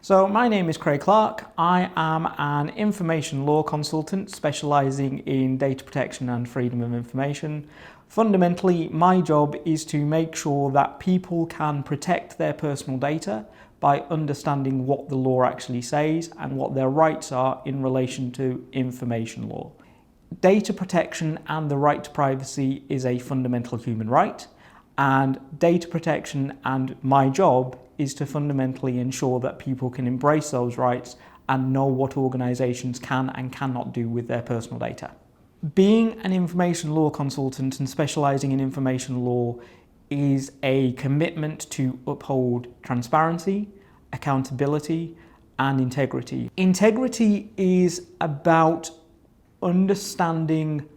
So my name is Craig Clark. I am an information law consultant specialising in data protection and freedom of information. Fundamentally, my job is to make sure that people can protect their personal data by understanding what the law actually says and what their rights are in relation to information law. Data protection and the right to privacy is a fundamental human right, and data protection and my job is to fundamentally ensure that people can embrace those rights and know what organisations can and cannot do with their personal data. Being an information law consultant and specialising in information law is a commitment to uphold transparency, accountability, and integrity. Integrity is about understanding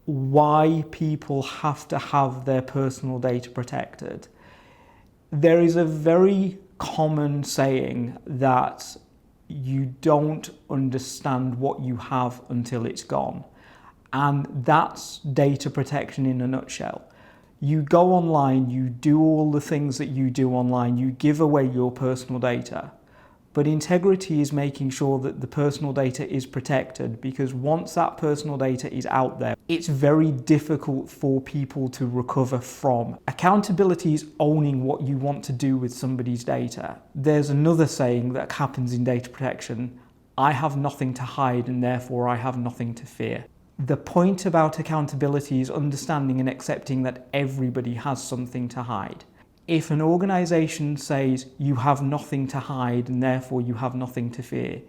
why people have to have their personal data protected. There is a very common saying that you don't understand what you have until it's gone. And that's data protection in a nutshell. You go online, you do all the things that you do online, you give away your personal data. But integrity is making sure that the personal data is protected, because once that personal data is out there, it's very difficult for people to recover from. Accountability is owning what you want to do with somebody's data. There's another saying that happens in data protection: I have nothing to hide and therefore I have nothing to fear. The point about accountability is understanding and accepting that everybody has something to hide. If an organisation says you have nothing to hide and therefore you have nothing to fear,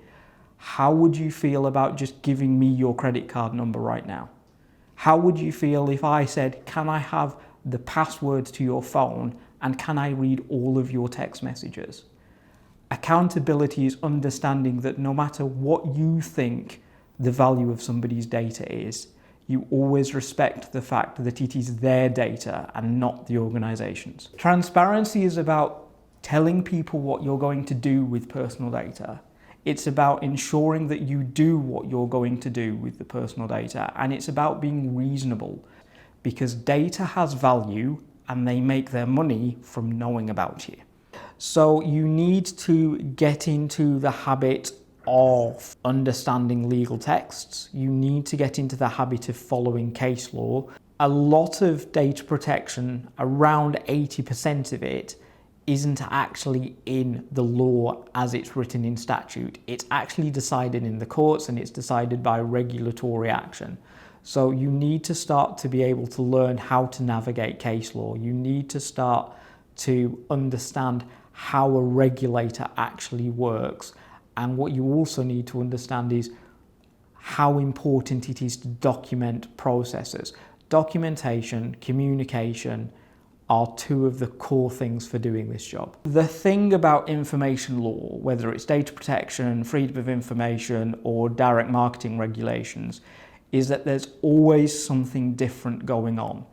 how would you feel about just giving me your credit card number right now? How would you feel if I said, can I have the password to your phone and can I read all of your text messages? Accountability is understanding that no matter what you think the value of somebody's data is, you always respect the fact that it is their data and not the organisation's. Transparency is about telling people what you're going to do with personal data. It's about ensuring that you do what you're going to do with the personal data, and it's about being reasonable, because data has value and they make their money from knowing about you. So you need to get into the habit of understanding legal texts. You need to get into the habit of following case law. A lot of data protection, around 80% of it, isn't actually in the law as it's written in statute. It's actually decided in the courts and it's decided by regulatory action. So you need to start to be able to learn how to navigate case law. You need to start to understand how a regulator actually works. And what you also need to understand is how important it is to document processes. Documentation, communication are two of the core things for doing this job. The thing about information law, whether it's data protection, freedom of information, or direct marketing regulations, is that there's always something different going on.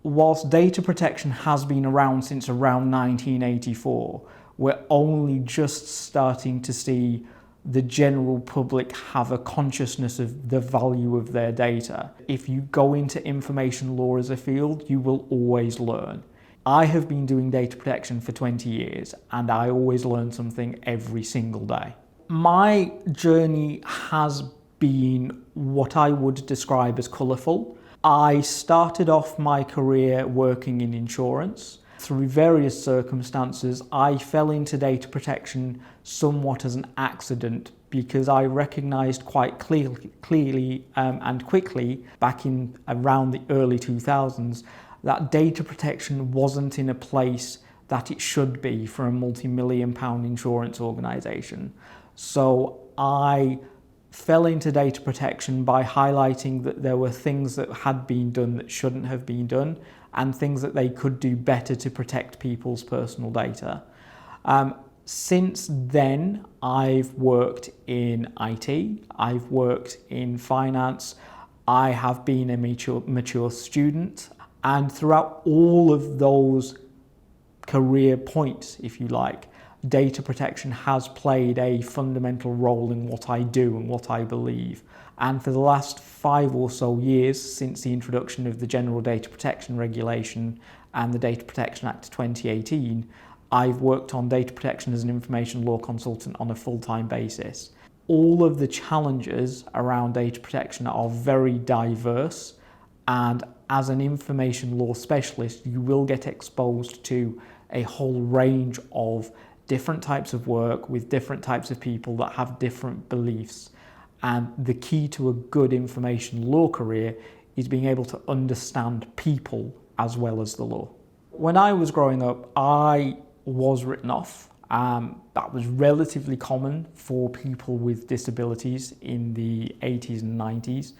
Whilst data protection has been around since around 1984, we're only just starting to see the general public have a consciousness of the value of their data. If you go into information law as a field, you will always learn. I have been doing data protection for 20 years and I always learn something every single day. My journey has been what I would describe as colourful. I started off my career working in insurance. Through various circumstances, I fell into data protection somewhat as an accident, because I recognised quite clearly and quickly back in around the early 2000s that data protection wasn't in a place that it should be for a multi-million-pound insurance organisation. So I fell into data protection by highlighting that there were things that had been done that shouldn't have been done, and things that they could do better to protect people's personal data. Since then, I've worked in IT, I've worked in finance, I have been a mature student, and throughout all of those career points, if you like, data protection has played a fundamental role in what I do and what I believe. And for the last 5 or so years, since the introduction of the General Data Protection Regulation and the Data Protection Act of 2018, I've worked on data protection as an information law consultant on a full-time basis. All of the challenges around data protection are very diverse, and as an information law specialist, you will get exposed to a whole range of different types of work with different types of people that have different beliefs. And the key to a good information law career is being able to understand people as well as the law. When I was growing up, I was written off. That was relatively common for people with disabilities in the 80s and 90s.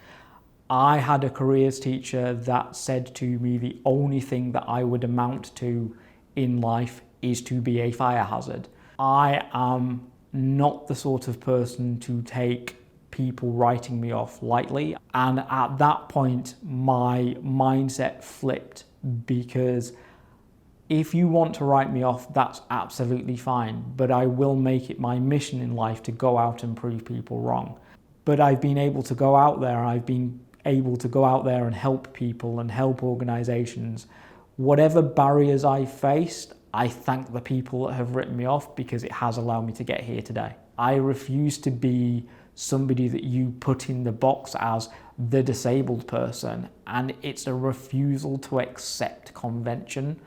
I had a careers teacher that said to me the only thing that I would amount to in life is to be a fire hazard. I am not the sort of person to take people writing me off lightly, and at that point my mindset flipped, because if you want to write me off, that's absolutely fine, but I will make it my mission in life to go out and prove people wrong. But I've been able to go out there, and help people and help organisations. Whatever barriers I faced, I thank the people that have written me off, because it has allowed me to get here today. I refuse to be somebody that you put in the box as the disabled person, and it's a refusal to accept convention.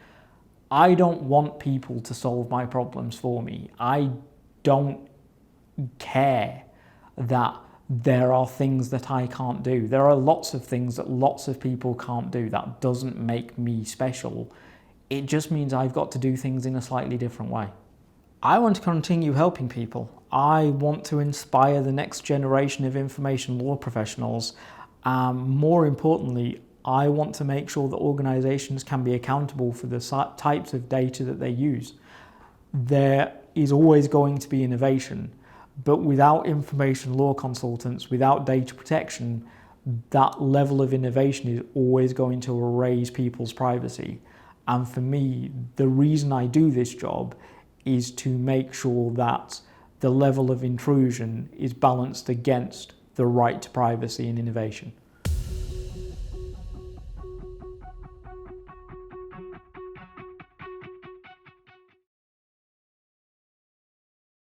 I don't want people to solve my problems for me. I don't care that there are things that I can't do. There are lots of things that lots of people can't do. That doesn't make me special. It just means I've got to do things in a slightly different way. I want to continue helping people. I want to inspire the next generation of information law professionals. More importantly, I want to make sure that organisations can be accountable for the types of data that they use. There is always going to be innovation, but without information law consultants, without data protection, that level of innovation is always going to erase people's privacy. And for me, the reason I do this job is to make sure that the level of intrusion is balanced against the right to privacy and innovation.